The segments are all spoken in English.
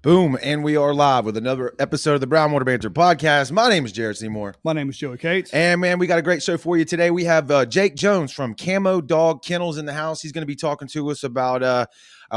Boom, and we are live with another episode of the Brown Water Banter podcast. My name is Jared Seymour. My name is Joey Cates. And, man, we got a great show for you today. We have Jake Jones from Camo Dog Kennels in the house. He's going to be talking to us about a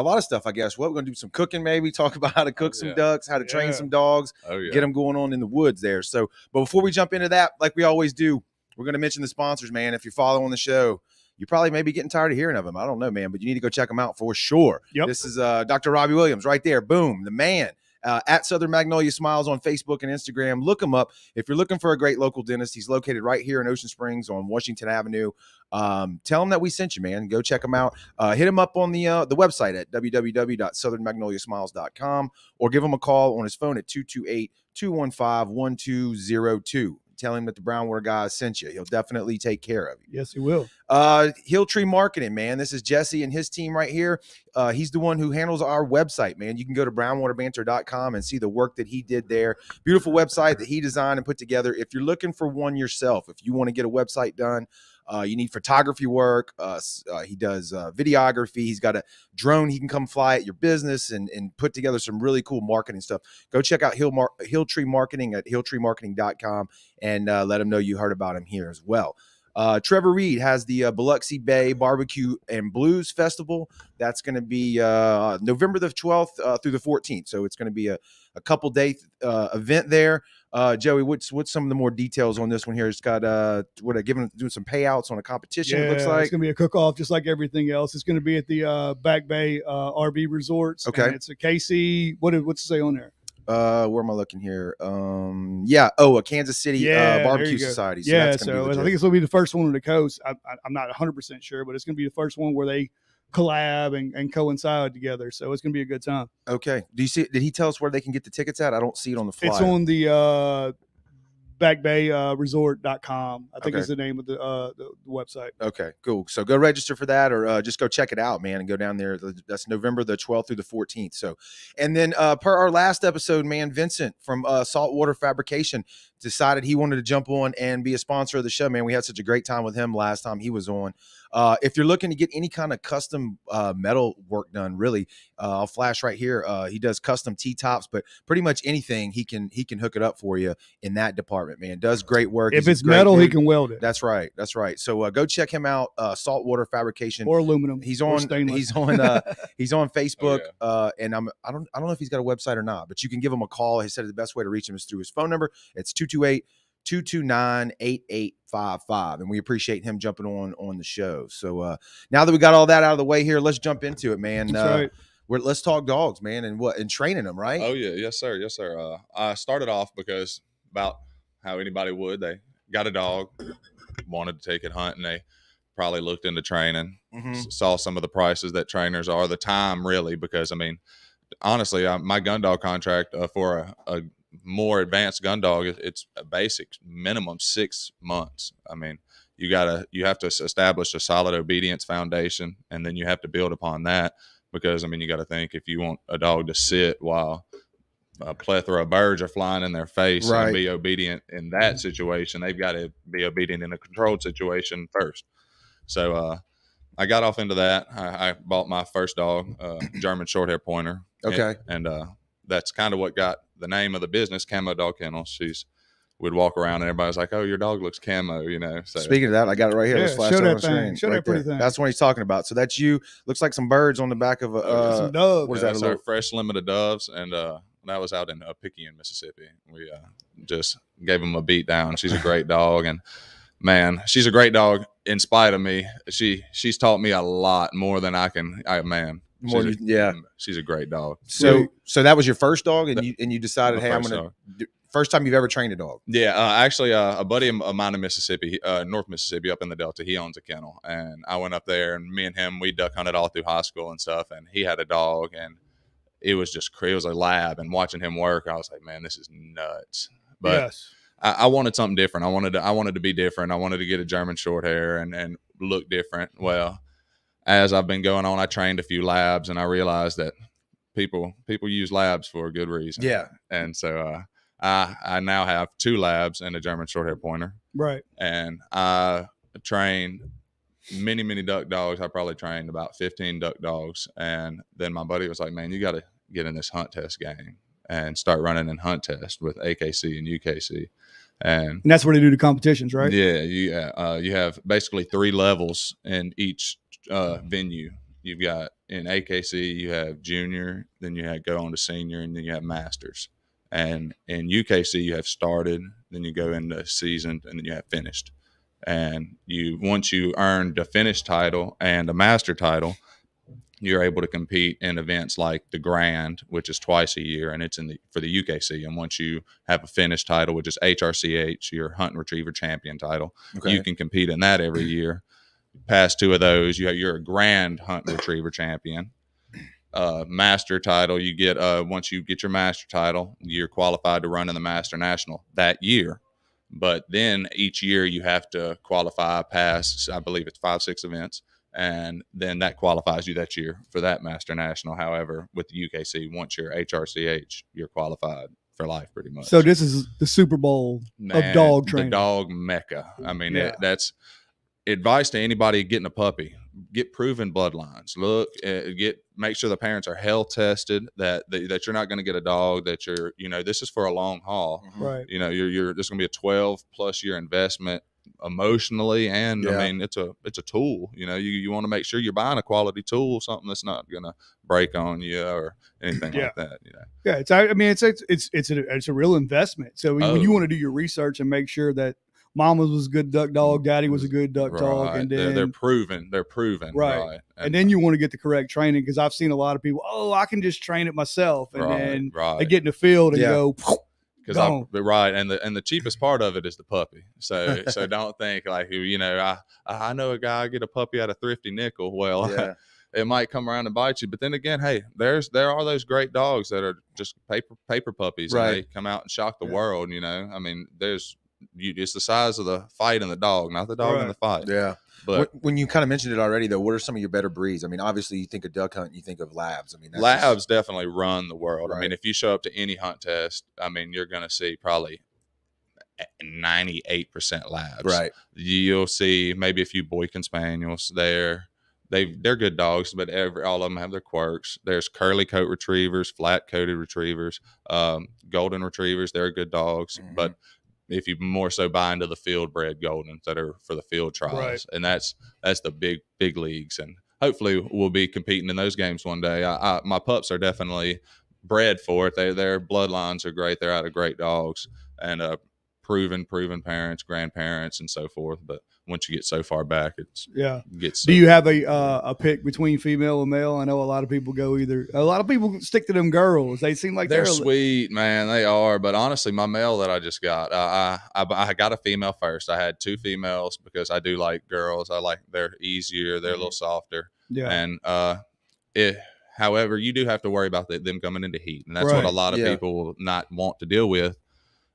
lot of stuff, I guess. We're going to do some cooking, maybe, talk about how to cook some ducks, how to train some dogs, get them going on in the woods there. So, but before we jump into that, like we always do, we're going to mention the sponsors, man. If you're following the show, you probably may be getting tired of hearing of them. I don't know, man, but you need to go check them out for sure. Yep. This is Dr. Robbie Williams right there. Boom, the man. At Southern Magnolia Smiles on Facebook and Instagram. Look him up. If you're looking for a great local dentist, he's located right here in Ocean Springs on Washington Avenue. Tell him that we sent you, man. Go check him out. Hit him up on the website at www.southernmagnoliasmiles.com or give him a call on his phone at 228-215-1202. Tell him that the Brown Water guys sent you. He'll definitely take care of you. Yes, he will. Hilltree Marketing, man. This is Jesse and his team right here. He's the one who handles our website, man. You can go to brownwaterbanter.com and see the work that he did there. Beautiful website that he designed and put together. If you're looking for one yourself, if you want to get a website done, you need photography work. He does videography. He's got a drone he can come fly at your business and put together some really cool marketing stuff. Go check out Hilltree Marketing at hilltreemarketing.com and let him know you heard about him here as well. Trevor Reed has the Biloxi Bay Barbecue and Blues Festival. That's going to be November the 12th through the 14th. So it's going to be a couple day event there. Joey, what's some of the more details on this one here? It's got doing some payouts on a competition. Yeah, it looks like it's gonna be a cook-off just like everything else. It's gonna be at the Back Bay RV Resorts. Okay, and it's a KC. What's it say on there? Where am I looking here? A Kansas City Barbecue Society. So I think it's gonna be the first one on the coast. I'm not 100% sure, but it's gonna be the first one where they collab and coincide together. So it's gonna be a good time. Okay. Did he tell us where they can get the tickets at? I don't see it on the flyer. It's on the backbayresort.com. I think is the name of the website. Okay, cool. So go register for that or just go check it out, man, and go down there. That's November the 12th through the 14th. So, and then per our last episode, man, Vincent from Saltwater Fabrication decided he wanted to jump on and be a sponsor of the show, man. We had such a great time with him last time he was on. If you're looking to get any kind of custom metal work done, really, I'll flash right here. He does custom T-tops, but pretty much anything he can hook it up for you in that department, man. Does great work. If it's metal, he can weld it. That's right. So go check him out. Saltwater Fabrication or aluminum. He's on Facebook. And I don't know if he's got a website or not, but you can give him a call. He said the best way to reach him is through his phone number. It's 228-229-8855. And we appreciate him jumping on the show. So now that we got all that out of the way here, let's jump into it, man. That's right. Let's talk dogs, man, and training them, right? Oh yeah, yes sir. I started off because about how anybody would. They got a dog, wanted to take it hunting. They probably looked into training, saw some of the prices that trainers are, the time really, because I mean, honestly, my gun dog contract for a more advanced gun dog, it's a basic minimum 6 months. I mean, you have to establish a solid obedience foundation, and then you have to build upon that, because I mean, you got to think, if you want a dog to sit while a plethora of birds are flying in their face and be obedient in that situation, they've got to be obedient in a controlled situation first. So I got off into that. I bought my first dog, German Shorthair Pointer. Okay. And that's kind of what got the name of the business, Camo Dog Kennels. We'd walk around and everybody's like, "Oh, your dog looks camo," you know. So speaking of that, I got it right here. Yeah, show that thing. Show that pretty thing. That's what he's talking about. So that's you. Looks like some birds on the back of some doves. What is that? Our fresh limited doves, and that was out in Picayune, Mississippi. We just gave him a beat down. She's a great dog, and man, she's a great dog. In spite of me, she's taught me a lot more than I can. She's a great dog. So that was your first dog, and you decided, hey, I'm gonna. First time you've ever trained a dog? Yeah, actually, a buddy of mine in Mississippi, North Mississippi, up in the Delta, he owns a kennel, and I went up there, and me and him, we duck hunted all through high school and stuff, and he had a dog, and it was just crazy. It was a lab, and watching him work, I was like, man, this is nuts. But yes. I wanted something different. I wanted to be different. I wanted to get a German Shorthair and look different. Well, as I've been going on, I trained a few labs, and I realized that people use labs for a good reason. Yeah, and so. I now have 2 labs and a German Shorthair Pointer. Right. And I train many duck dogs. I probably trained about 15 duck dogs. And then my buddy was like, man, you got get in this hunt test game and start running in hunt test with AKC and UKC. And that's where they do the competitions, right? Yeah, you have basically 3 levels in each venue. You've got in AKC, you have junior, then you have go on to senior, and then you have masters. And in UKC, you have started, then you go into seasoned, and then you have finished. And once you earn the finished title and a master title, you're able to compete in events like the Grand, which is twice a year, and it's for the UKC. And once you have a finished title, which is HRCH, your Hunt and Retriever Champion title, you can compete in that every year. Past 2 of those, you're a Grand Hunt and Retriever Champion. Master title, you get once you get your master title, you're qualified to run in the Master National that year. But then each year you have to qualify past, I believe it's 5-6 events. And then that qualifies you that year for that Master National. However, with the UKC, once you're HRCH, you're qualified for life pretty much. So this is the Super Bowl of dog training. The dog mecca. I mean, that's advice to anybody getting a puppy. Get proven bloodlines. Look, make sure the parents are health tested, that you're not going to get a dog that this is for a long haul. Right. There's going to be a 12+ year investment emotionally, and I mean it's a tool. You want to make sure you're buying a quality tool, something that's not gonna break on you or anything like that. It's a real investment. So when you want to do your research and make sure that Mama was a good duck dog, Daddy was a good duck dog, and then they're proven, right? And then you want to get the correct training, because I've seen a lot of people, I can just train it myself, and then they get in the field and go. And the cheapest part of it is the puppy. So don't think like, I know a guy get a puppy at a thrifty nickel. Well, it might come around and bite you. But then again, hey, there are those great dogs that are just paper puppies, and they come out and shock the world. I mean, it's the size of the fight in the dog, not the dog in the fight. Yeah. But when you kind of mentioned it already, though, what are some of your better breeds? I mean, obviously, you think of duck hunt, you think of labs. I mean, labs definitely run the world. Right. I mean, if you show up to any hunt test, I mean, you're going to see probably 98% labs. Right. You'll see maybe a few Boykin Spaniels there. They're good dogs, but all of them have their quirks. There's curly coat retrievers, flat coated retrievers, golden retrievers. They're good dogs, but if you more so buy into the field bred Goldens that are for the field trials, and that's the big leagues, and hopefully we'll be competing in those games one day. My pups are definitely bred for it. Their bloodlines are great. They're out of great dogs, and proven parents, grandparents, and so forth. But once you get so far back, Do you have a pick between female and male? I know a lot of people a lot of people stick to them girls. They seem like they're sweet, man. They are. But honestly, my male that I just got, I got a female first. I had 2 females because I do like girls. They're easier. They're a little softer. Yeah. And however, you do have to worry about them coming into heat, and that's what a lot of people will not want to deal with.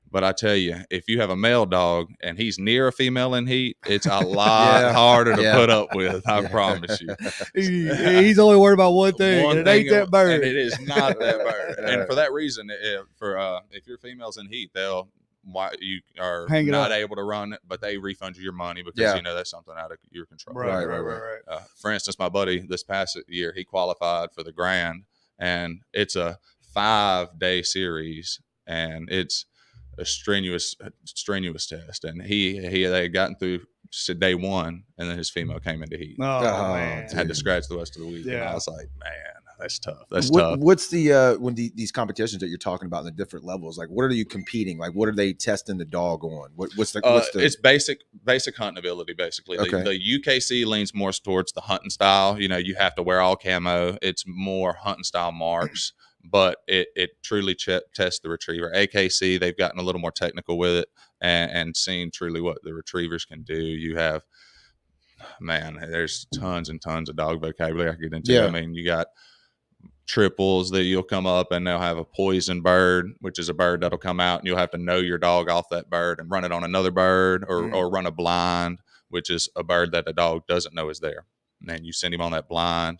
But I tell you, if you have a male dog and he's near a female in heat, it's a lot harder to put up with. I promise you. He's only worried about one thing, and it ain't that bird. And it is not that bird. And for that reason, if your female's in heat, you are not able to run it, but they refund you your money because that's something out of your control. Right. For instance, my buddy this past year, he qualified for the Grand, and it's a 5-day series, and it's a strenuous test, and they had gotten through day 1, and then his female came into heat. Oh man, had to scratch the rest of the week. And I was like, man, that's tough. What's the when these competitions that you're talking about in the different levels? Like, what are you competing? Like, what are they testing the dog on? What's the? It's basic hunting ability. Basically, the UKC leans more towards the hunting style. You have to wear all camo. It's more hunting style marks. But it truly tests the retriever. AKC, they've gotten a little more technical with it and seen truly what the retrievers can do. You have, there's tons and tons of dog vocabulary I could get into. Yeah. I mean, you got triples that you'll come up and they'll have a poison bird, which is a bird that'll come out, and you'll have to know your dog off that bird and run it on another bird, or run a blind, which is a bird that the dog doesn't know is there. And then you send him on that blind.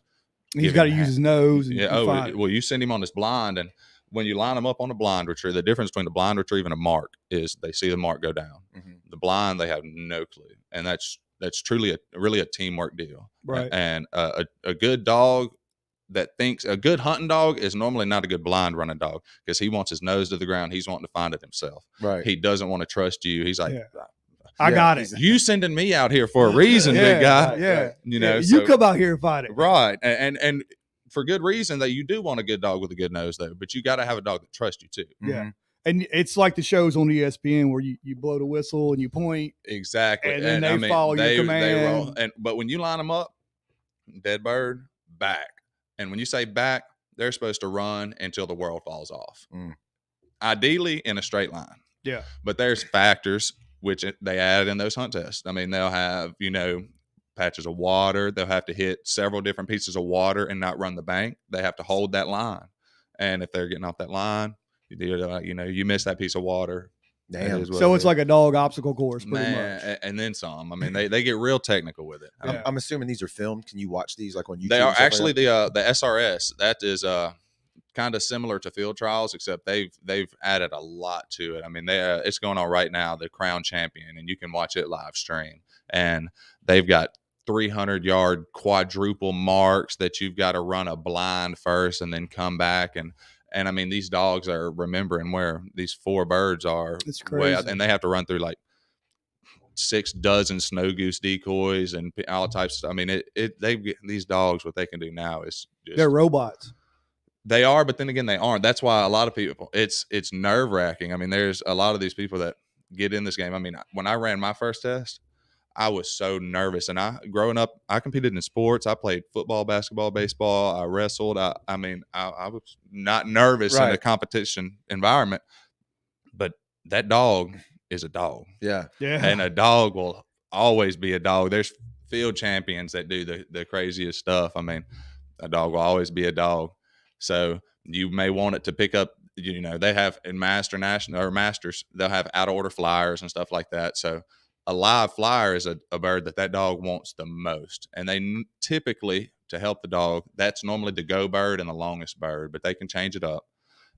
He's got to use his nose. Well, you send him on this blind, and when you line them up on a blind retrieve, the difference between the blind retrieve and a mark is they see the mark go down. The blind, they have no clue, and that's truly really a teamwork deal. Right. And a good dog that thinks a good hunting dog is normally not a good blind running dog, because he wants his nose to the ground. He's wanting to find it himself. Right. He doesn't want to trust you. He's like, I got it. You sending me out here for a reason, big guy. Yeah. You know, you come out here and fight it. Right. And for good reason that you do want a good dog with a good nose, though. But you got to have a dog that trusts you, too. Yeah. And it's like the shows on ESPN where you blow the whistle and you point. Exactly. And then they follow your command. They roll. But when you line them up, dead bird, back. And when you say back, they're supposed to run until the world falls off. Ideally in a straight line. Yeah. But there's factors which they add in those hunt tests. I mean, they'll have, patches of water. They'll have to hit several different pieces of water and not run the bank. They have to hold that line. And if they're getting off that line, you miss that piece of water. Damn. So it's like a dog obstacle course, pretty much. And then some. I mean, they get real technical with it. I'm assuming these are filmed. Can you watch these like on YouTube? They are actually the SRS. That is kind of similar to field trials, except they've added a lot to it. I mean, it's going on right now, the Crown Champion, and you can watch it live stream. And they've got 300-yard quadruple marks that you've got to run a blind first and then come back. And I mean, these dogs are remembering where these 4 birds are. It's crazy. And they have to run through like 6 dozen snow goose decoys and all types of stuff. I mean, these dogs, what they can do now is just, they're robots. They are, but then again, they aren't. That's why a lot of people, it's nerve wracking. I mean, there's a lot of these people that get in this game. I mean, when I ran my first test, I was so nervous. And growing up, I competed in sports. I played football, basketball, baseball. I wrestled. I was not nervous in a competition environment. But that dog is a dog. Yeah. And a dog will always be a dog. There's field champions that do the craziest stuff. I mean, a dog will always be a dog. So you may want it to pick up, they have in Masters, they'll have out of order flyers and stuff like that. So a live flyer is a bird that dog wants the most. And they typically, to help the dog, that's normally the go bird and the longest bird, but they can change it up.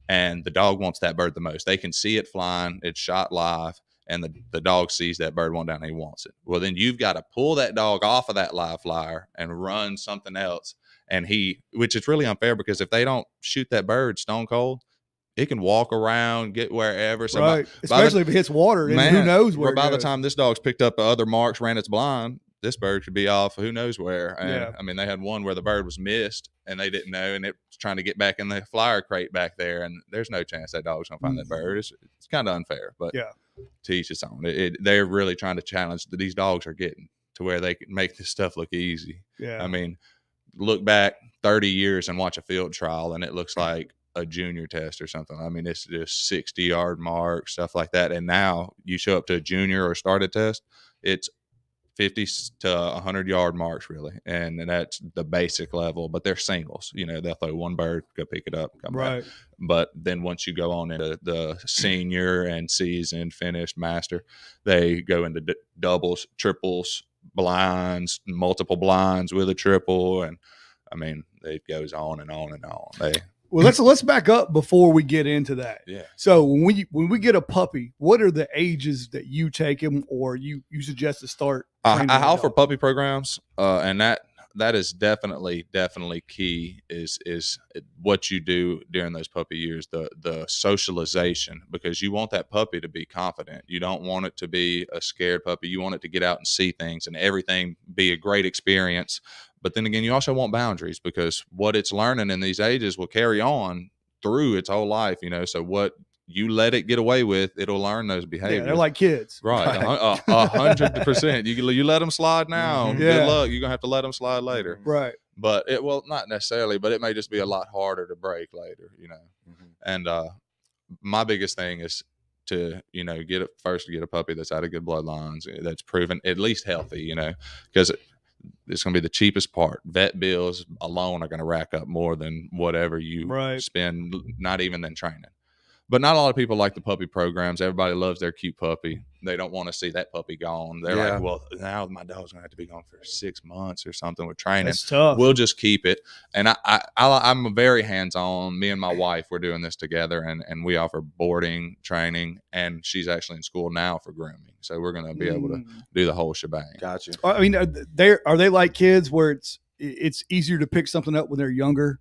And the dog wants that bird the most. They can see it flying, it's shot live, and the dog sees that bird one down and he wants it. Well, then you've got to pull that dog off of that live flyer and run something else. And which is really unfair, because if they don't shoot that bird stone cold, it can walk around, get wherever. So right. Especially if it hits water, and who knows where. By the time this dog's picked up other marks, ran its blind, this bird could be off who knows where. And I mean, they had one where the bird was missed and they didn't know, and it was trying to get back in the flyer crate back there, and there's no chance that dog's gonna find that bird. It's kind of unfair, but to each its own. They're really trying to challenge that these dogs are getting to where they can make this stuff look easy. Yeah. I mean, look back 30 years and watch a field trial and it looks like a junior test or something. I mean, it's just 60-yard mark, stuff like that. And now you show up to a junior or started test, it's 50 to 100-yard marks really. And that's the basic level, but they're singles. They'll throw one bird, go pick it up, come back. But then once you go on into the senior and seasoned, finished, master, they go into doubles, triples, blinds, multiple blinds with a triple. And I mean, it goes on and on and on. Well, let's back up before we get into that. Yeah. So when we get a puppy, what are the ages that you take him, or you suggest to start? I offer puppy programs, and that is definitely key. Is what you do during those puppy years, the socialization, because you want that puppy to be confident. You don't want it to be a scared puppy. You want it to get out and see things and everything be a great experience. But then again, you also want boundaries, because what it's learning in these ages will carry on through its whole life, So what you let it get away with, it'll learn those behaviors. Yeah, they're like kids. Right. 100%. You let them slide now. Good luck. You're going to have to let them slide later. Right. But not necessarily, but it may just be a lot harder to break later, And my biggest thing is to, get a puppy that's out of good bloodlines, that's proven at least healthy, because it's going to be the cheapest part. Vet bills alone are going to rack up more than whatever you spend, not even than training. But not a lot of people like the puppy programs. Everybody loves their cute puppy. They don't want to see that puppy gone. They're like, well, now my dog's going to have to be gone for 6 months or something with training. That's tough. We'll just keep it. And I'm very hands-on. Me and my wife, we're doing this together, and we offer boarding, training, and she's actually in school now for grooming. So we're going to be able to do the whole shebang. Gotcha. I mean, are they like kids where it's easier to pick something up when they're younger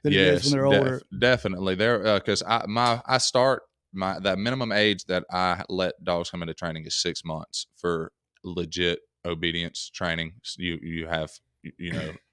than it is when they're older. Definitely. There, because I start that minimum age that I let dogs come into training is 6 months for legit obedience training. So you have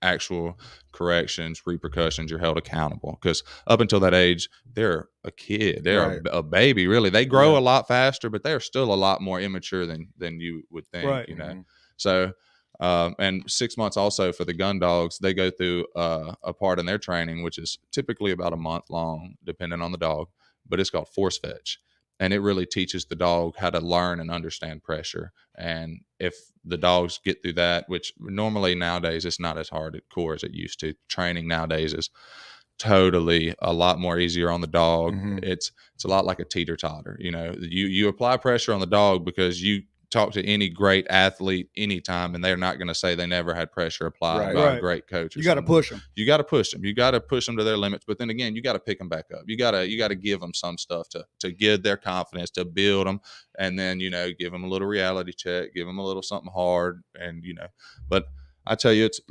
actual corrections, repercussions. You're held accountable because up until that age, they're a kid, they're a baby. Really, they grow a lot faster, but they're still a lot more immature than you would think. So. And 6 months also for the gun dogs, they go through a part in their training, which is typically about a month long, depending on the dog, but it's called force fetch. And it really teaches the dog how to learn and understand pressure. And if the dogs get through that, which normally nowadays it's not as hard at core as it used to, training nowadays is totally a lot more easier on the dog. It's a lot like a teeter-totter. You apply pressure on the dog because you talk to any great athlete anytime and they're not going to say they never had pressure applied by a great coach. You got to push them. You got to push them. You got to push them to their limits. But then again, you got to pick them back up. You got to give them some stuff to give their confidence, to build them. And then, give them a little reality check, give them a little something hard. And, but I tell you, it's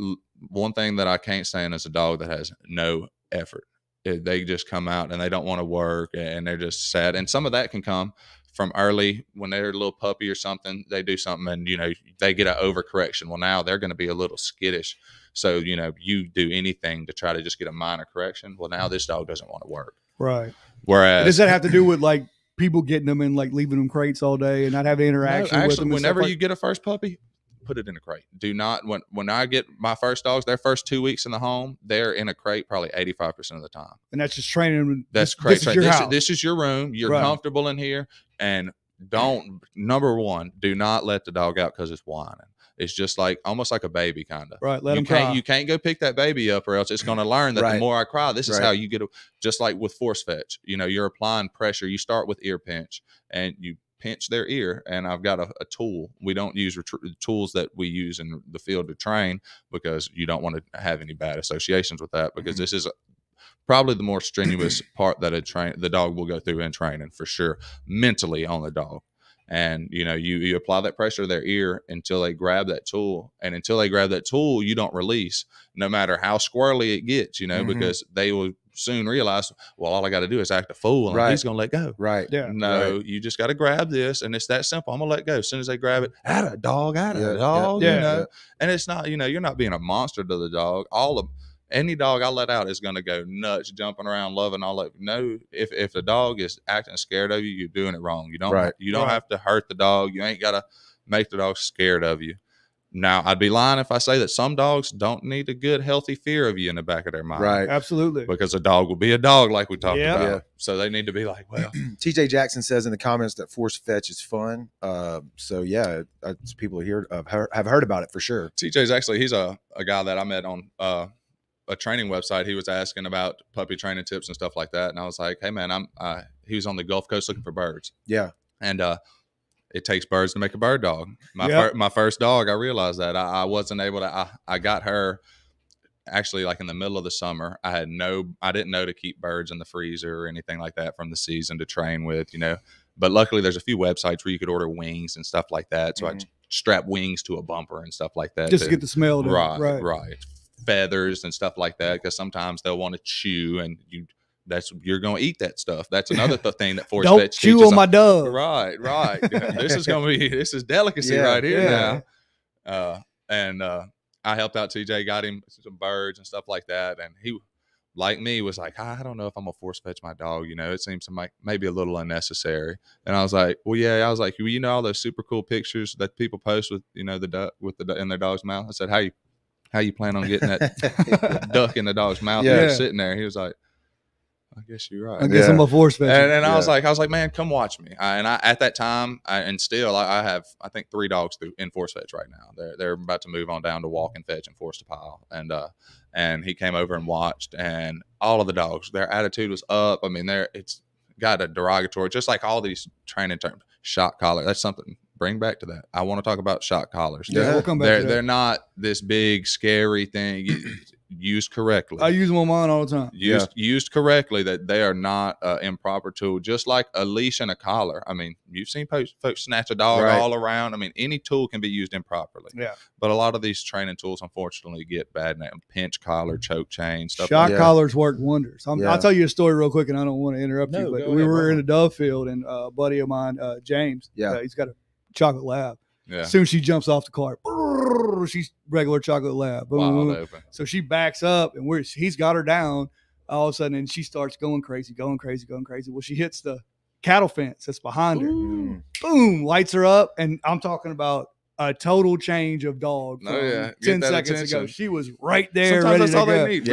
one thing that I can't stand is a dog that has no effort. They just come out and they don't want to work and they're just sad. And some of that can come from early when they're a little puppy or something, they do something and, they get an overcorrection. Well, now they're going to be a little skittish. So, you do anything to try to just get a minor correction. Well, now this dog doesn't want to work. Right. Whereas. Does that have to do with like people getting them and like leaving them crates all day and not having interaction with them? Whenever you get a first puppy, put it in a crate. Do not, when I get my first dogs, their first 2 weeks in the home, they're in a crate probably 85% of the time. And that's just training them. That's crate. This is your room. You're comfortable in here. And number one, do not let the dog out because it's whining. It's just almost like a baby kind of. Right. Let them cry. You can't go pick that baby up or else it's going to learn that the more I cry, this is how you get just like with force fetch. You're applying pressure. You start with ear pinch and you pinch their ear, and I've got a tool. We don't use tools that we use in the field to train because you don't want to have any bad associations with that, because this is probably the more strenuous part that the dog will go through in training, for sure, mentally on the dog. And you apply that pressure to their ear until they grab that tool, and until they grab that tool, you don't release, no matter how squirrely it gets, because they will soon realize, well, all I got to do is act a fool and he's going to let go. Right. Yeah. No, you just got to grab this, and it's that simple. I'm going to let go. As soon as they grab it, atta dog, dog, and it's not, you're not being a monster to the dog. Any dog I let out is going to go nuts, jumping around, loving all of. No, if the dog is acting scared of you, you're doing it wrong. You don't have to hurt the dog. You ain't got to make the dog scared of you. Now, I'd be lying if I say that some dogs don't need a good, healthy fear of you in the back of their mind. Right. Absolutely. Because a dog will be a dog, like we talked about. Yeah. So they need to be like, well. TJ Jackson says in the comments that force fetch is fun. So, yeah, people here have heard about it for sure. TJ's actually, he's a guy that I met on a training website. He was asking about puppy training tips and stuff like that. And I was like, hey, man, he was on the Gulf Coast looking for birds. Yeah. And it takes birds to make a bird dog. My first dog, I realized that I wasn't able to. I got her actually like in the middle of the summer. I didn't know to keep birds in the freezer or anything like that from the season to train with, But luckily, there's a few websites where you could order wings and stuff like that. So I strap wings to a bumper and stuff like that just to get the smell. Right. Feathers and stuff like that, because sometimes they'll want to chew and you're going to eat that stuff. That's another thing that force don't fetch chew on my dog. Right. This is delicacy right here now. And I helped out TJ, got him some birds and stuff like that, and he, like me, was like, I don't know if I'm gonna force fetch my dog. It seems like maybe a little unnecessary. And I was like, well, yeah. I was like, well, all those super cool pictures that people post with the duck in their dog's mouth. I said, how you plan on getting that duck in the dog's mouth sitting there? He was like, I guess you're right. I guess I'm a force fetcher. And I was like, man, come watch me. At that time, I have, I think 3 dogs in force fetch right now. They're about to move on down to walk and fetch and force to pile. And he came over and watched, and all of the dogs, their attitude was up. I mean, it's got a derogatory, just like all these training terms, shock collar. That's something. Bring back to that. I want to talk about shock collars. Yeah, we'll come back to that. They're not this big scary thing. used correctly. I use them on mine all the time. Used correctly, that they are not improper tool. Just like a leash and a collar. I mean, you've seen folks snatch a dog all around. I mean, any tool can be used improperly. Yeah. But a lot of these training tools, unfortunately, get bad name. Pinch collar, choke chain, stuff. Shock like collars work wonders. I'll tell you a story real quick, and I don't want to interrupt you, but we were in a dove field, and a buddy of mine, James, he's got a chocolate lab. Yeah. As soon as she jumps off the cart, she's regular chocolate lab. Wide open. So she backs up, and he's got her down all of a sudden, and she starts going crazy. Well, she hits the cattle fence that's behind her. Boom, lights her up, and I'm talking about a total change of dog from 10 seconds ago. She was right there. Sometimes ready that's to all go. they need.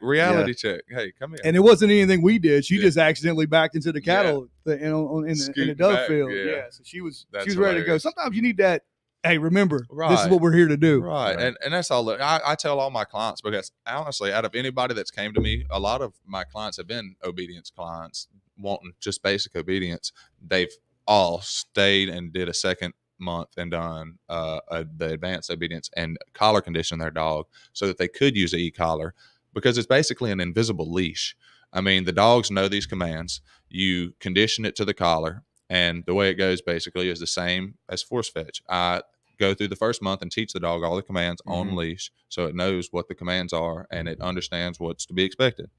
Reality check. Hey, come here. And it wasn't anything we did. She just accidentally backed into the cattle in the dove field. Yeah. So she was ready to go. Sometimes you need that. Hey, remember, this is what we're here to do. Right. And that's all. I tell all my clients, because honestly, out of anybody that's came to me, a lot of my clients have been obedience clients, wanting just basic obedience. They've all stayed and did a second month and done the advanced obedience and collar condition their dog so that they could use an e-collar, because it's basically an invisible leash. I mean, the dogs know these commands. You condition it to the collar, and the way it goes basically is the same as force fetch. I go through the first month and teach the dog all the commands on leash, so it knows what the commands are and it understands what's to be expected.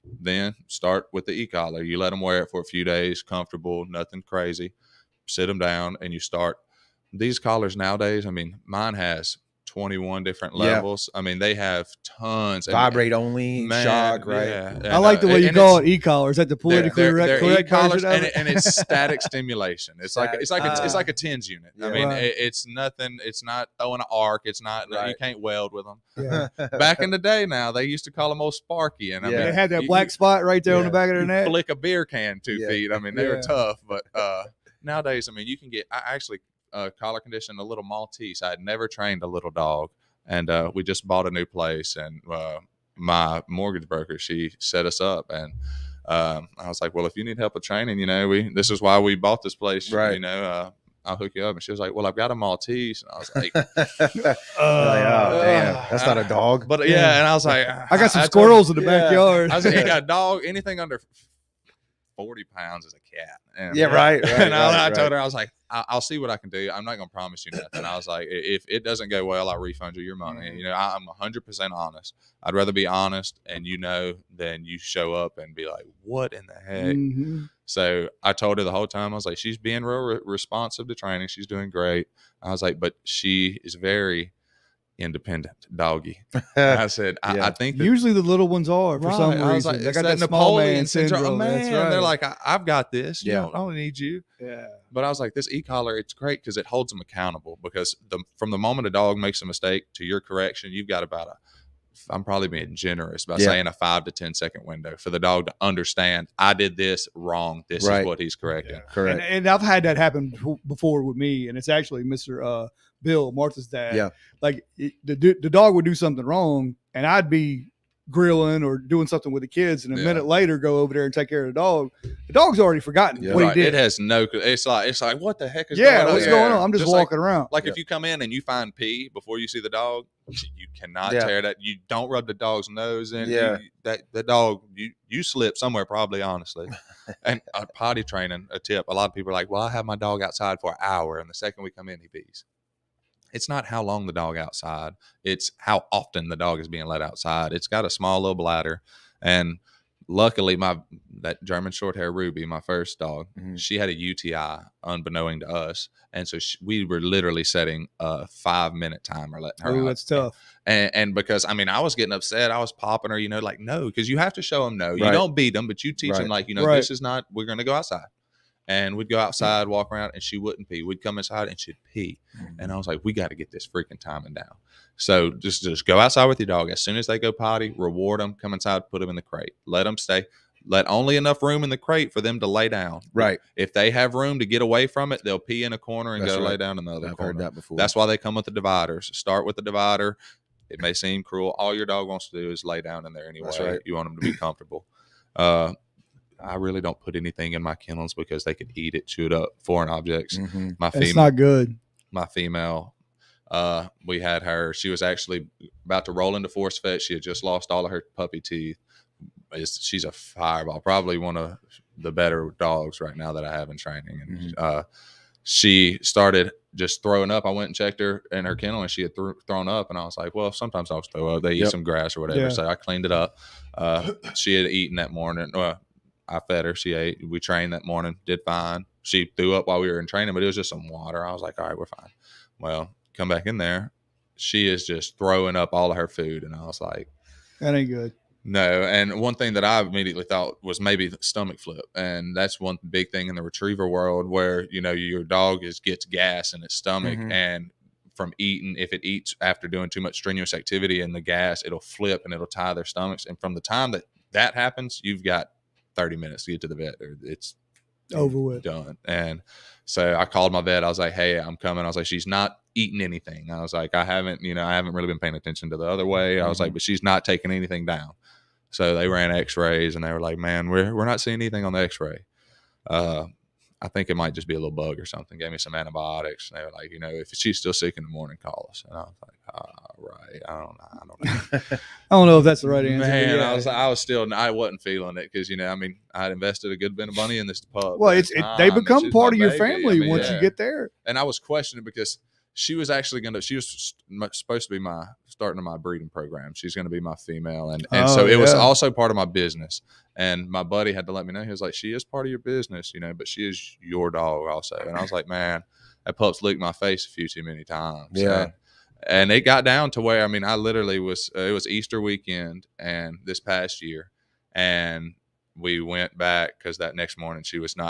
Then start with the e-collar. You let them wear it for a few days, comfortable, nothing crazy. Sit them down, and you start. These collars nowadays, I mean, mine has 21 different levels. I mean, they have tons. Vibrate only, shock, right? And, I like the way you call it e-collar. Is that the politically correct e-collars, version? and it's static stimulation. It's like a TENS unit. I mean, it's nothing. It's not throwing an arc. It's not. You can't weld with them. Yeah. Back in the day, now they used to call them old Sparky, and I mean, they had that black spot right there on the back of their neck. Flick a beer can 2 feet. I mean, they were tough, but nowadays, I mean, you can get. I actually collar conditioned a little Maltese. I had never trained a little dog, and we just bought a new place, and my mortgage broker, she set us up, and I was like, well, if you need help with training, this is why we bought this place, I'll hook you up. And she was like, well, I've got a Maltese. And I was like, oh, damn, that's not a dog. But and I was like, I got some squirrels in the backyard. I was like, you got a dog, anything under 40 pounds is a cat. And, And I told her, I was like, I'll see what I can do. I'm not going to promise you nothing. I was like, if it doesn't go well, I'll refund you your money. I'm 100% honest. I'd rather be honest and than you show up and be like, what in the heck? So I told her the whole time, I was like, she's being real responsive to training. She's doing great. I was like, but she is very independent doggy. I said, I think that, usually the little ones are for some reason. Like, they got that Napoleon syndrome. That's right. They're like, I've got this. I don't need you. Yeah. But I was like, this e-collar, it's great because it holds them accountable. Because from the moment a dog makes a mistake to your correction, you've got about I'm probably being generous by saying a 5 to 10 second window for the dog to understand, I did this wrong. This is what he's correcting. Correct. And I've had that happen before with me, and it's actually Mr. Bill, Martha's dad. Yeah. Like the dog would do something wrong, and I'd be grilling or doing something with the kids, and a minute later go over there and take care of the dog. The dog's already forgotten what he did. It has it's like what the heck is going on? What's going on? I'm just walking around. Like if you come in and you find pee before you see the dog, you cannot tear that. You don't rub the dog's nose in. The dog, you slip somewhere probably, honestly. And potty training, a tip. A lot of people are like, well, I have my dog outside for an hour, and the second we come in, he pees. It's not how long the dog outside. It's how often the dog is being let outside. It's got a small little bladder. And luckily, that German short hair Ruby, my first dog, she had a UTI unbeknown to us. And so we were literally setting a 5-minute timer, letting her out. That's tough. And because, I mean, I was getting upset. I was popping her, like, no, because you have to show them no. You don't beat them, but you teach them, like, this is not, we're going to go outside. And we'd go outside, walk around, and she wouldn't pee. We'd come inside, and she'd pee. And I was like, we got to get this freaking timing down. So just go outside with your dog. As soon as they go potty, reward them, come inside, put them in the crate. Let them stay. Let only enough room in the crate for them to lay down. Right. If they have room to get away from it, they'll pee in a corner and lay down in the other corner. I've heard that before. That's why they come with the dividers. Start with the divider. It may seem cruel. All your dog wants to do is lay down in there anyway. That's right. You want them to be comfortable. I really don't put anything in my kennels because they could eat it, chew it up, foreign objects. It's not good. My female, We had her. She was actually about to roll into force fed. She had just lost all of her puppy teeth. She's a fireball, probably one of the better dogs right now that I have in training. And she started just throwing up. I went and checked her in her kennel, and she had thrown up. And I was like, well, sometimes dogs throw up. They eat some grass or whatever. Yeah. So I cleaned it up. She had eaten that morning. I fed her. She ate. We trained that morning. Did fine. She threw up while we were in training, but it was just some water. I was like, all right, we're fine. Well, come back in there. She is just throwing up all of her food. And I was like, that ain't good. No. And one thing that I immediately thought was maybe the stomach flip. And that's one big thing in the retriever world where, you know, your dog gets gas in its stomach. And from eating, if it eats after doing too much strenuous activity and the gas, it'll flip and it'll tie their stomachs. And from the time that happens, you've got 30 minutes to get to the vet, or it's over with, done. And so I called my vet. I was like, hey, I'm coming. I was like, she's not eating anything. I was like, I haven't really been paying attention to the other way. I was like, but she's not taking anything down. So they ran x-rays and they were like, man, we're not seeing anything on the x-ray. I think it might just be a little bug or something. Gave me some antibiotics. And they were like, you know, if she's still sick in the morning, call us. And I was like, right. I don't know. I don't know if that's the right answer. Man, yeah. I wasn't feeling it because, you know, I mean, I had invested a good bit of money in this pup. Well, they become part of your family once you get there. And I was questioning because she was supposed to be starting my breeding program. She's going to be my female. And so it was also part of my business. And my buddy had to let me know. He was like, she is part of your business, you know, but she is your dog also. And I was like, man, that pup's licked my face a few too many times. Yeah. And it got down to where, I mean, I literally it was Easter weekend and this past year. And we went back because that next morning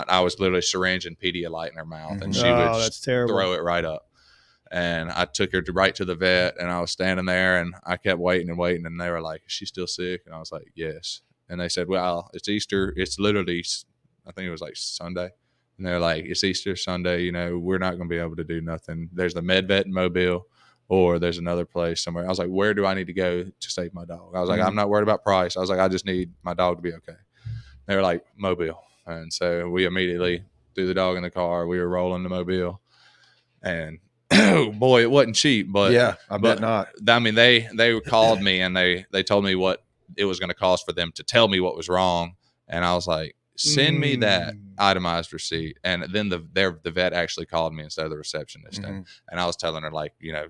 I was literally syringing Pedialyte in her mouth and she would throw it right up. And I took her right to the vet and I was standing there and I kept waiting and waiting. And they were like, is she still sick? And I was like, yes. And they said, well, it's Easter. It's literally, I think it was like Sunday. And they're like, it's Easter Sunday. You know, we're not going to be able to do nothing. There's the med vet in Mobile or there's another place somewhere. I was like, where do I need to go to save my dog? I was like, I'm not worried about price. I was like, I just need my dog to be okay. They were like, Mobile. And so we immediately threw the dog in the car. We were rolling to Mobile. And oh boy, it wasn't cheap, but yeah, I bet not. I mean, they called me and they told me what it was going to cost for them to tell me what was wrong. And I was like, send me that itemized receipt. And then the vet actually called me instead of the receptionist. And I was telling her, like, you know,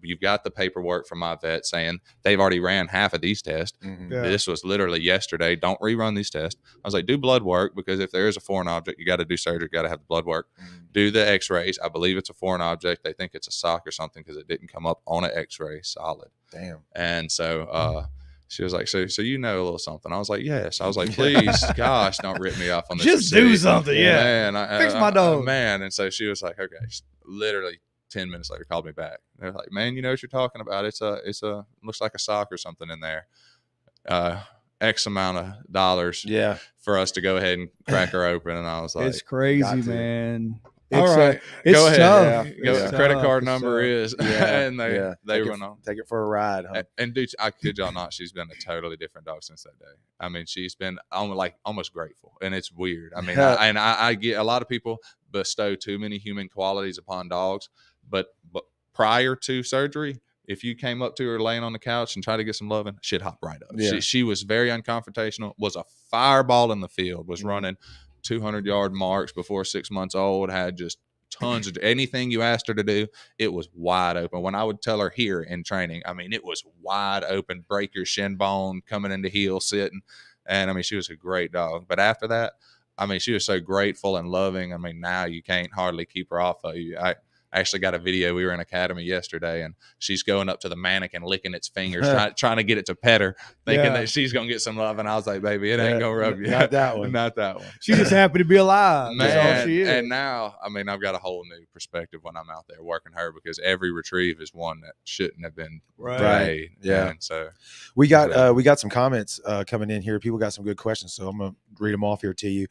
you've got the paperwork from my vet saying they've already ran half of these tests. Yeah. This was literally yesterday. Don't rerun these tests. I was like, do blood work, because if there is a foreign object, you got to do surgery. You got to have the blood work. Do the x-rays. I believe it's a foreign object. They think it's a sock or something because it didn't come up on an x-ray solid. Damn. And so she was like, so you know a little something. I was like, yes. I was like, please, gosh, don't rip me off on this. Just do something. Yeah. Man, fix my dog. Man. And so she was like, okay. Literally 10 minutes later, called me back. They're like, man, you know what you're talking about. It's a looks like a sock or something in there. X amount of dollars for us to go ahead and crack her open. And I was like, it's crazy, man. All right, it's go ahead. Tough. Yeah. It's credit tough. card number is, and they went on. Take it for a ride, huh? And dude, I kid y'all not, she's been a totally different dog since that day. I mean, she's been almost grateful, and it's weird. I mean, I get a lot of people bestow too many human qualities upon dogs, but prior to surgery, if you came up to her laying on the couch and tried to get some loving, she'd hop right up. Yeah. She was very unconfrontational, was a fireball in the field, was running 200-yard marks before 6 months old, had just tons of anything you asked her to do, it was wide open. When I would tell her here in training, I mean, it was wide open, break your shin bone, coming into heel, sitting. And I mean, she was a great dog. But after that, I mean, she was so grateful and loving. I mean, now you can't hardly keep her off of you. I actually got a video. We were in academy yesterday, and she's going up to the mannequin, licking its fingers, trying to get it to pet her, thinking that she's going to get some love. And I was like, baby, it ain't going to rub you. Not that one. Not that one. She's just happy to be alive. Man, that's all she is. And now, I mean, I've got a whole new perspective when I'm out there working her, because every retrieve is one that shouldn't have been made. Yeah. And so we got some comments coming in here. People got some good questions, so I'm going to read them off here to you.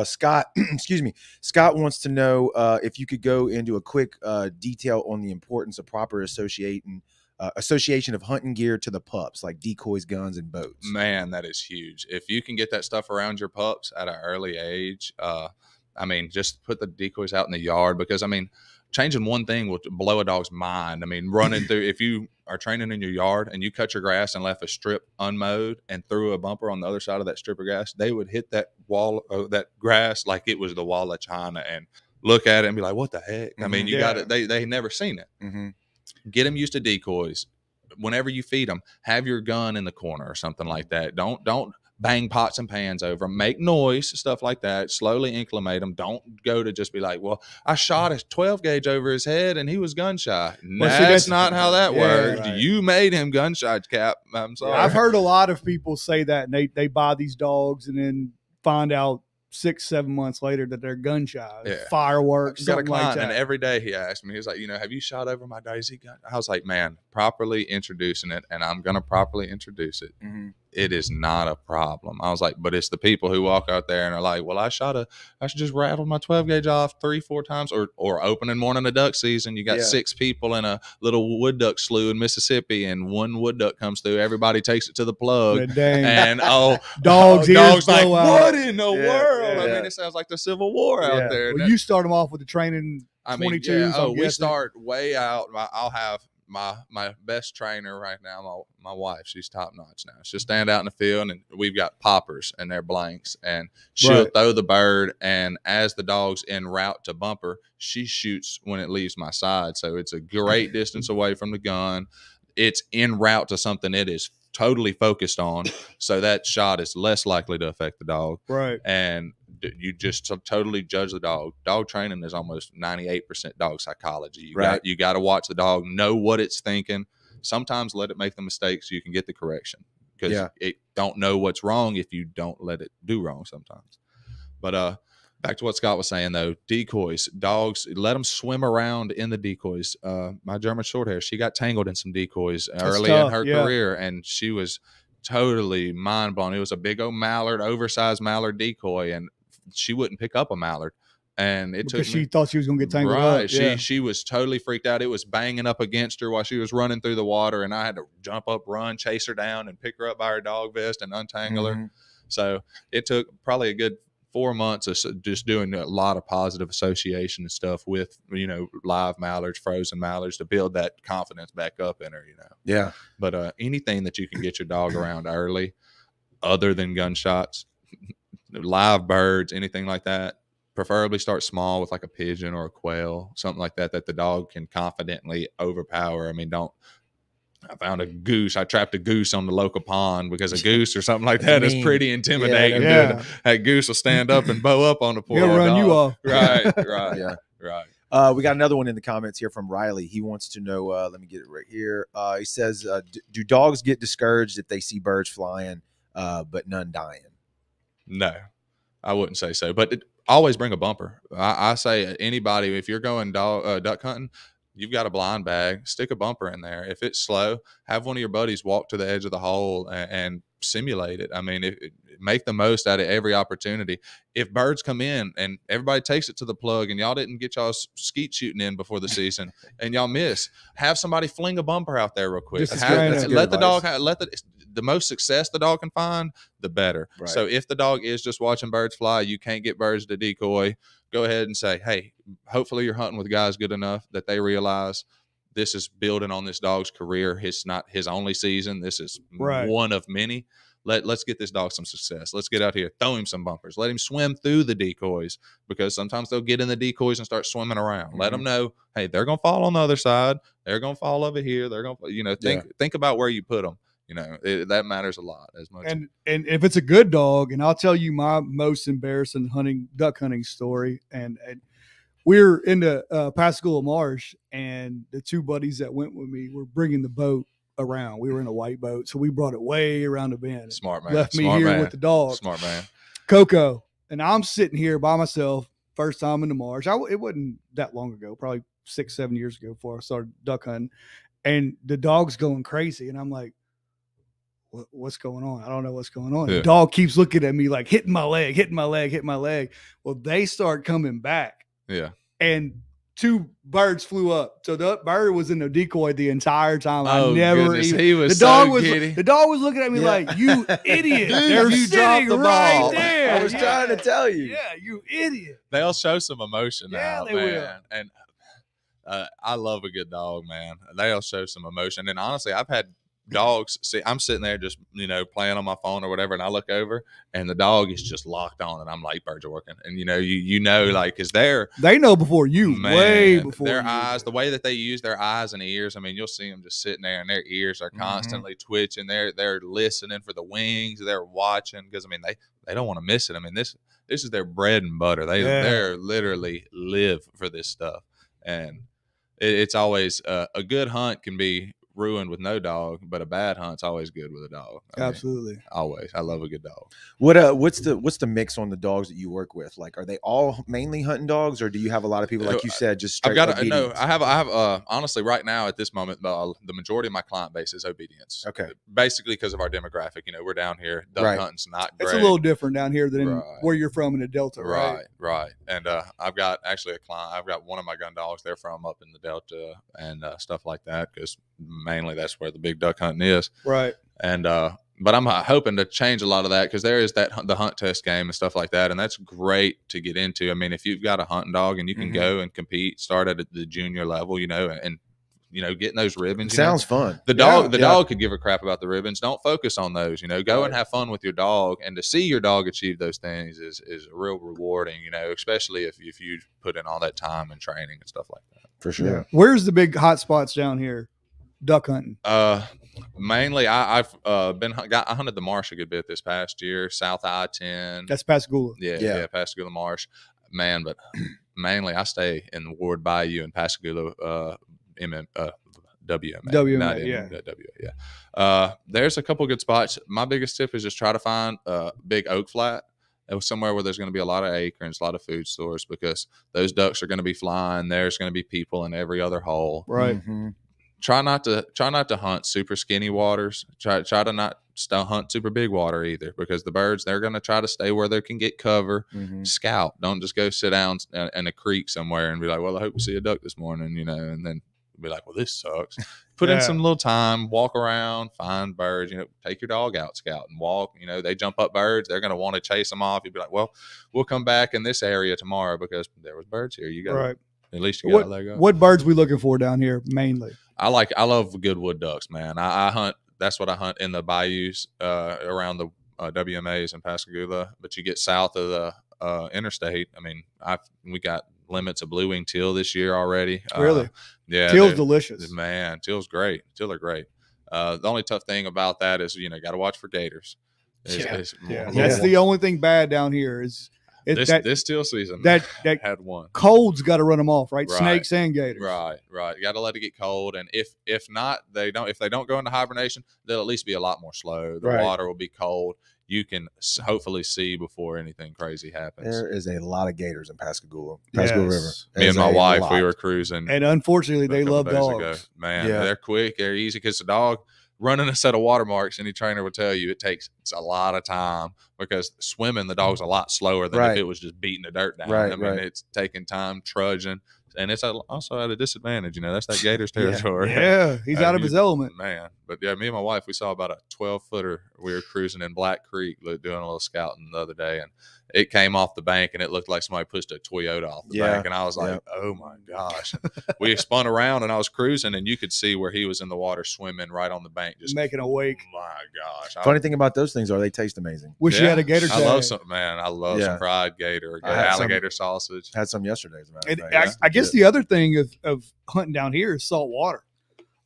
Scott, excuse me. Scott wants to know if you could go into a quick detail on the importance of proper association of hunting gear to the pups, like decoys, guns, and boats. Man, that is huge. If you can get that stuff around your pups at an early age, I mean, just put the decoys out in the yard, because I mean, changing one thing will blow a dog's mind. I mean, running through, if you are training in your yard and you cut your grass and left a strip unmowed and threw a bumper on the other side of that strip of grass, they would hit that wall, that grass, like it was the wall of China, and look at it and be like, what the heck? I mean, you got it. They never seen it. Get them used to decoys. Whenever you feed them, have your gun in the corner or something like that. Don't bang pots and pans over them. Make noise, stuff like that. Slowly inclimate them. Don't go to just be like, well, I shot a 12 gauge over his head and he was gun shy. Well, that's not how that works. Right. You made him gun shy, Cap. I'm sorry. I've heard a lot of people say that, and they buy these dogs and then find out 6-7 months later that they're gun shy. Fireworks, got a client, like that. and every day he asked me, he's like, have you shot over my Daisy gun? I was like, man, properly introducing it, and I'm going to properly introduce it. It is not a problem. I was like, but it's the people who walk out there and are like, well, I should just rattle my 12 gauge off 3-4 times, or opening morning of duck season. You got 6 people in a little wood duck slough in Mississippi, and one wood duck comes through. Everybody takes it to the plug, and dogs like, what out. in the world? I mean, it sounds like the Civil War out there. Well, you start them off with the training 22s. We start way out. I'll have my best trainer right now, my wife. She's top notch now. She'll stand out in the field, and we've got poppers and they're blanks, and she'll throw the bird, and as the dog's en route to bumper, she shoots when it leaves my side, so it's a great distance away from the gun. It's en route to something it is totally focused on, so that shot is less likely to affect the dog. And you just totally judge the dog. Dog training is almost 98% dog psychology. You got to watch the dog, know what it's thinking. Sometimes let it make the mistakes so you can get the correction, because it don't know what's wrong if you don't let it do wrong sometimes. But back to what Scott was saying, though, decoys, dogs, let them swim around in the decoys. My German Shorthair, she got tangled in some decoys early in her career, and she was totally mind blown. It was a big old mallard, oversized mallard decoy, and she wouldn't pick up a mallard. And it because she thought she was going to get tangled up. She was totally freaked out. It was banging up against her while she was running through the water, and I had to jump up, run, chase her down, and pick her up by her dog vest and untangle her. So it took probably a good 4 months of just doing a lot of positive association and stuff with, live mallards, frozen mallards, to build that confidence back up in her, Yeah. But anything that you can get your dog around early, other than gunshots, live birds, anything like that, preferably start small with like a pigeon or a quail, something like that the dog can confidently overpower. I mean, I found a goose. I trapped a goose on the local pond because a goose or something like that is pretty intimidating. That goose will stand up and bow up on the poor dog. Run you off. Right. We got another one in the comments here from Riley. He wants to know, let me get it right here. He says, do dogs get discouraged if they see birds flying, but none dying? No, I wouldn't say so. But always bring a bumper. I say anybody, if you're going duck hunting, you've got a blind bag, stick a bumper in there. If it's slow, have one of your buddies walk to the edge of the hole and simulate it. I mean, make the most out of every opportunity. If birds come in and everybody takes it to the plug and y'all didn't get y'all skeet shooting in before the season and y'all miss, have somebody fling a bumper out there real quick. Let the dog the most success the dog can find, the better. Right. So if the dog is just watching birds fly, you can't get birds to decoy, go ahead and say, hey, hopefully you're hunting with guys good enough that they realize this is building on this dog's career. It's not his only season. This is one of many. Let's get this dog some success. Let's get out here, throw him some bumpers. Let him swim through the decoys, because sometimes they'll get in the decoys and start swimming around. Let them know, hey, they're going to fall on the other side. They're going to fall over here. They're going to, think about where you put them. That matters a lot as much. And if it's a good dog, and I'll tell you my most embarrassing duck hunting story. And we're in the Pascagoula Marsh, and the two buddies that went with me were bringing the boat around. We were in a white boat, so we brought it way around the bend. Smart man. Left me here with the dog. Smart man. Coco. And I'm sitting here by myself, first time in the marsh. It wasn't that long ago, probably 6-7 years ago before I started duck hunting. And the dog's going crazy. And I'm like, what's going on? I don't know what's going on. The dog keeps looking at me like hitting my leg. Well, they start coming back. Yeah. And 2 birds flew up. So the bird was in the decoy the entire time. He was the dog so giddy. The dog was looking at me like, you idiot. They're sitting right there. I was trying to tell you. Yeah, you idiot. They'll show some emotion now, they man. will. And I love a good dog, man. They'll show some emotion. And honestly, I've had dogs. See, I'm sitting there just playing on my phone or whatever, and I look over, and the dog is just locked on, and I'm like, birds are working, and like, is there? They know before you, way before their you. eyes, the way that they use their eyes and ears. I mean, you'll see them just sitting there, and their ears are constantly twitching. They're listening for the wings. They're watching because they don't want to miss it. I mean, this is their bread and butter. They're literally live for this stuff, and it's always a good hunt can be ruined with no dog, but a bad hunt's always good with a dog. Absolutely. Always. I love a good dog. What's the mix on the dogs that you work with? Like, are they all mainly hunting dogs, or do you have a lot of people, like you said, just straight obedience? I have honestly right now at this moment, the majority of my client base is obedience. Okay. Basically because of our demographic. We're down here. Duck hunting's not great. It's a little different down here than where you're from in the Delta, right? Right. And I've got actually a client. I've got one of my gun dogs. They're from up in the Delta and stuff like that, because mainly that's where the big duck hunting is. Right. And but I'm hoping to change a lot of that, because there is the hunt test game and stuff like that, and that's great to get into. I mean, if you've got a hunting dog and you can go and compete, start at the junior level, and getting those ribbons. Sounds fun. The dog could give a crap about the ribbons. Don't focus on those. Go and have fun with your dog, and to see your dog achieve those things is real rewarding. Especially if you put in all that time and training and stuff like that. For sure. Yeah. Where's the big hot spots down here? Duck hunting. Mainly I've I hunted the marsh a good bit this past year, South I-10. That's Pascagoula. Yeah, Pascagoula Marsh, man. But mainly I stay in the Ward Bayou in Pascagoula, WMA. There's a couple good spots. My biggest tip is just try to find a big oak flat. Somewhere where there's going to be a lot of acorns, a lot of food stores, because those ducks are going to be flying. There's going to be people in every other hole. Right. Mm-hmm. Try not to hunt super skinny waters. Try to not hunt super big water either, because the birds, they're going to try to stay where they can get cover. Scout. Don't just go sit down in a creek somewhere and be like, well, I hope we see a duck this morning, and then be like, well, this sucks. Put in some little time, walk around, find birds, take your dog out, scout, and walk. They jump up birds, they're going to want to chase them off. You'd be like, well, we'll come back in this area tomorrow because there was birds here. You got at least you got to let go. What birds we looking for down here mainly? I love good wood ducks, man. I hunt. That's what I hunt in the bayous around the WMAs in Pascagoula. But you get south of the interstate. I mean, we got limits of blue wing teal this year already. Really? Yeah. Teal's delicious. Man, teal's great. Teal are great. The only tough thing about that is, got to watch for gators. That's the only thing bad down here is this teal season. That had one. Cold's got to run them off, right? Snakes and gators. Right. You got to let it get cold, and if not, if they don't go into hibernation, they'll at least be a lot more slow. The water will be cold. You can hopefully see before anything crazy happens. There is a lot of gators in Pascagoula River. Me and my wife, we were cruising, and unfortunately, they love dogs. Ago. Man, they're quick, they're easy, because the dog running a set of watermarks, any trainer will tell you it's a lot of time, because swimming the dog's a lot slower than if it was just beating the dirt down. I mean, it's taking time, trudging, and it's also at a disadvantage. That's that gator's territory. Yeah, he's out of his element, man. But yeah, me and my wife, we saw about a 12-footer. We were cruising in Black Creek doing a little scouting the other day, and it came off the bank, and it looked like somebody pushed a Toyota off the bank, and I was like, oh my gosh. We spun around, and I was cruising, and you could see where he was in the water swimming right on the bank, just making a wake. My gosh. Funny thing about those things are they taste amazing. Wish you had a gator tag. I love some fried gator, alligator sausage. Had some yesterday, as a matter of fact. I guess the other thing of hunting down here is salt water.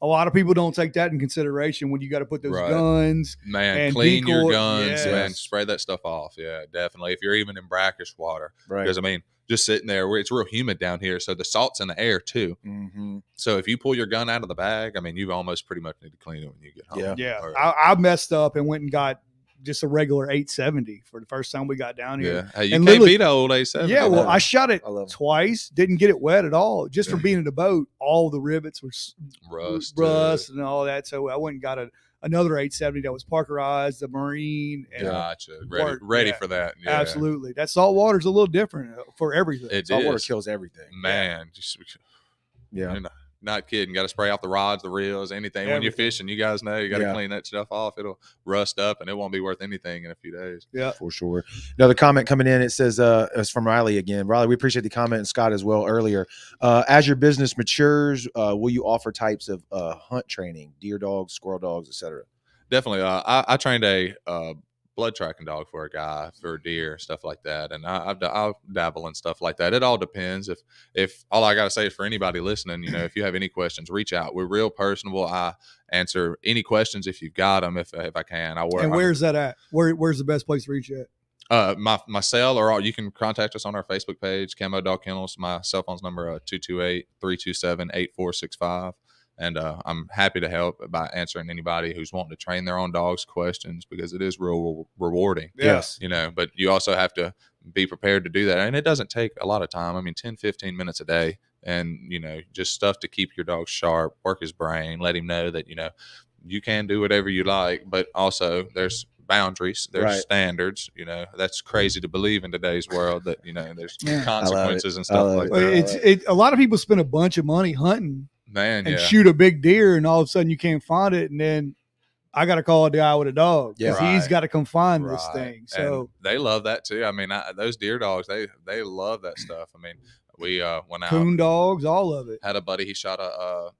A lot of people don't take that in consideration when you got to put those guns. Man, and clean decoy. your guns, man. Spray that stuff off. Yeah, definitely. If you're even in brackish water. Right. Because, I mean, just sitting there, it's real humid down here, so the salt's in the air too. Mm-hmm. So if you pull your gun out of the bag, I mean, you almost pretty much need to clean it when you get home. Yeah. I messed up and went and got just a regular 870 for the first time we got down here. Yeah, hey, you can't beat an old 870. Yeah, well, I shot it twice, didn't get it wet at all. Just for being in the boat, all the rivets were rust and all that. So I went and got another 870 that was Parkerized, the Marine. And gotcha. Ready for that. Yeah. Absolutely. That salt water's a little different for everything. Salt water kills everything. Man. Not kidding. Got to spray off the rods, the reels, anything. When you're fishing, you guys know you got to clean that stuff off. It'll rust up and it won't be worth anything in a few days. Yeah, for sure. Another comment coming in. It says, it's from Riley again. Riley, we appreciate the comment, and Scott as well earlier. As your business matures, will you offer types of hunt training, deer dogs, squirrel dogs, etc.? Definitely. I trained a blood tracking dog for a guy for deer, stuff like that, and I'll dabble in stuff like that. It all depends. If all I gotta say is for anybody listening, if you have any questions, reach out. We're real personable. I answer any questions if you've got them. If I can, I work. And where's that at? Where's the best place to reach at? My cell, or you can contact us on our Facebook page, Camo Dog Kennels. My cell phone's number 228-327-8465. And I'm happy to help by answering anybody who's wanting to train their own dogs questions, because it is real rewarding. Yes. But you also have to be prepared to do that. And it doesn't take a lot of time. I mean, 10, 15 minutes a day. And, just stuff to keep your dog sharp, work his brain, let him know that, you can do whatever you like, but also there's boundaries, there's standards. That's crazy to believe in today's world that, there's consequences and stuff like that. A lot of people spend a bunch of money hunting. Man, and shoot a big deer, and all of a sudden you can't find it, and then I got to call a guy with a dog because he's got to come find this thing. So and they love that too. I mean, those deer dogs, they love that stuff. I mean, we went out, coon dogs, all of it. Had a buddy, he shot a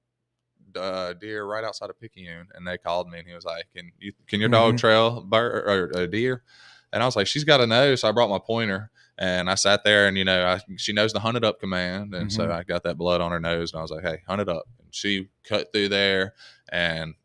deer right outside of Picayune, and they called me, and he was like, "Can your dog trail or a deer?" And I was like, "She's got to know." So I brought my pointer. And I sat there, and she knows the hunt it up command, and so I got that blood on her nose, and I was like, "Hey, hunt it up." And she cut through there, and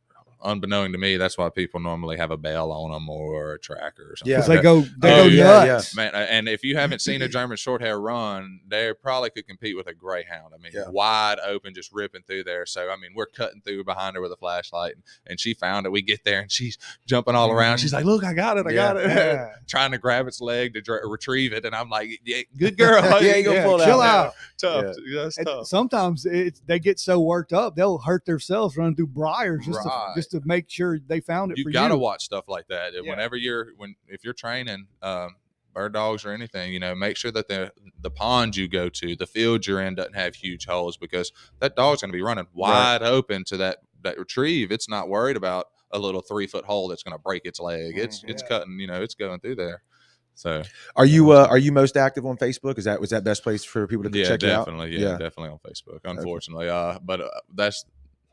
unbeknown to me, that's why people normally have a bell on them or a tracker or something. Yeah, they go nuts, man. And if you haven't seen a German Shorthair run, they probably could compete with a greyhound. I mean, wide open, just ripping through there. So I mean, we're cutting through behind her with a flashlight, and she found it. We get there, and she's jumping all around. She's like, "Look, I got it, I got it!" Trying to grab its leg to retrieve it, and I'm like, "Yeah, good girl, chill out." Tough. That's tough. Sometimes they get so worked up they'll hurt themselves running through briars just to make sure they found it. You gotta watch stuff like that. Whenever if you're training bird dogs or anything, make sure that the pond you go to, the field you're in, doesn't have huge holes, because that dog's gonna be running wide open to that retrieve. It's not worried about a little 3-foot hole that's gonna break its leg. It's cutting, it's going through there. So are you most active on Facebook? Was that best place for people to check you out? Definitely on Facebook, unfortunately. But that's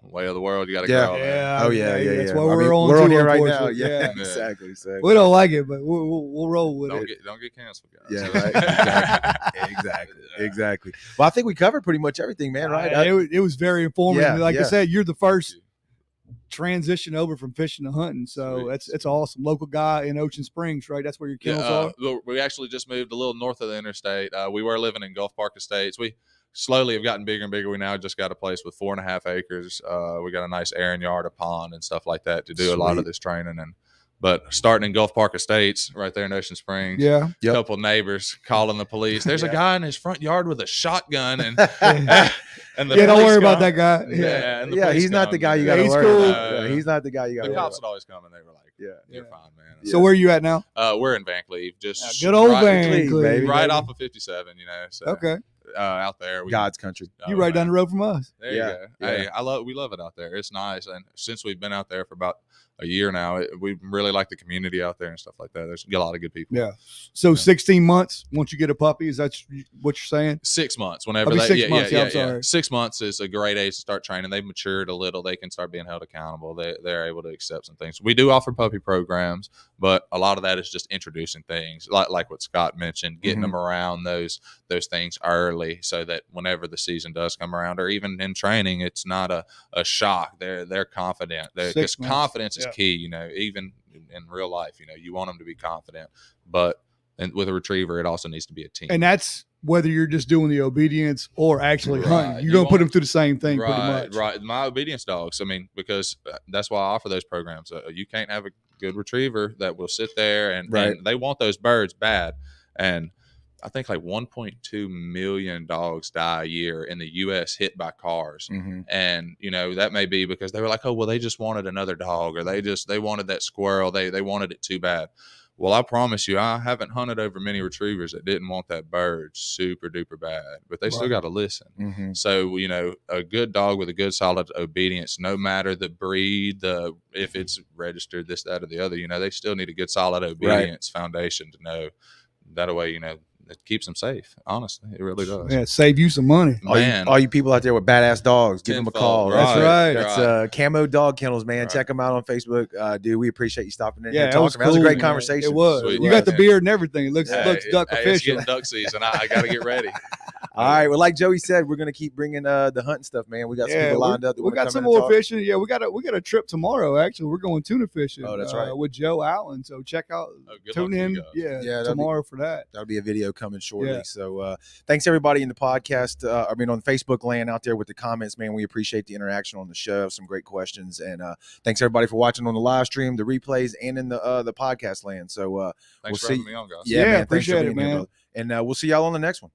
the way of the world. You got to grow. That's what we're on here right now. Yeah, exactly. We don't like it, but we'll roll with it. Don't get canceled, guys. Yeah, right. Exactly. Well, I think we covered pretty much everything, man. Right? It was very informative. Like I said, you're the first transition over from fishing to hunting, so it's awesome. Local guy in Ocean Springs, right? That's where your kennels are. We actually just moved a little north of the interstate. We were living in Gulf Park Estates. We slowly have gotten bigger and bigger. We now just got a place with 4.5 acres. We got a nice airing yard, a pond, and stuff like that to do a lot of this training. But starting in Gulf Park Estates, right there in Ocean Springs, a couple neighbors calling the police. There's a guy in his front yard with a shotgun, and don't worry about that guy. He's not the guy you got to worry about. He's not the guy you got to worry about. The cops would always come, and they were like, "You're fine, man." So where are you at now? We're in Van Cleve, just good old Van Cleve, baby. Right off of 57. So, okay. Out there, God's country. You right down the road from us. There you go. Hey, we love it out there. It's nice, and since we've been out there for about a year now, we really like the community out there and stuff like that. There's a lot of good people. Yeah. So 16 months once you get a puppy, is that what you're saying? 6 months. Whenever 6 months. I'm sorry. 6 months is a great age to start training. They've matured a little. They can start being held accountable. They're able to accept some things. We do offer puppy programs, but a lot of that is just introducing things like what Scott mentioned, getting them around those things early, so that whenever the season does come around, or even in training, it's not a shock. They're confident. Because confidence is key. Even in real life, you want them to be confident, but with a retriever, it also needs to be a team. And that's whether you're just doing the obedience or actually hunting. You're going to put them through the same thing pretty much. Right. My obedience dogs, because that's why I offer those programs. You can't have a good retriever that will sit there and they want those birds bad. And I think like 1.2 million dogs die a year in the U.S. hit by cars. And, that may be because they were like, oh, well, they just wanted another dog, or they wanted that squirrel. They wanted it too bad. Well, I promise you, I haven't hunted over many retrievers that didn't want that bird super duper bad, but they still got to listen. Mm-hmm. So, you know, a good dog with a good solid obedience, no matter the breed, if it's registered, this, that, or the other, you know, they still need a good solid obedience foundation to know. That way, you know, it keeps them safe. Honestly, it really does. Yeah, save you some money. Man, All you people out there with badass dogs, give them a call. Tenfold, That's right. That's Camo Dog Kennels, man. Right. Check them out on Facebook. Dude, we appreciate you stopping in Yeah, here it talking. was That was a cool, great man. conversation. It was. Sweet. You got the Yeah. beard and everything. It looks Hey, duck it's official. getting duck season. I got to get ready. All right. Well, like Joey said, we're gonna keep bringing the hunting stuff, man. We got some people lined up. We got some more fishing. Yeah, we got a trip tomorrow. Actually, we're going tuna fishing. Oh, that's right. With Joe Allen. So check out, tune in. Yeah, tomorrow for that. That'll be a video coming shortly. Yeah. So thanks everybody in the podcast. On Facebook land out there with the comments, man. We appreciate the interaction on the show. Some great questions, and thanks everybody for watching on the live stream, the replays, and in the podcast land. So Thanks we'll for see. having me on, guys. Yeah, man, thanks for appreciate being it, here, man. brother. And we'll see y'all on the next one.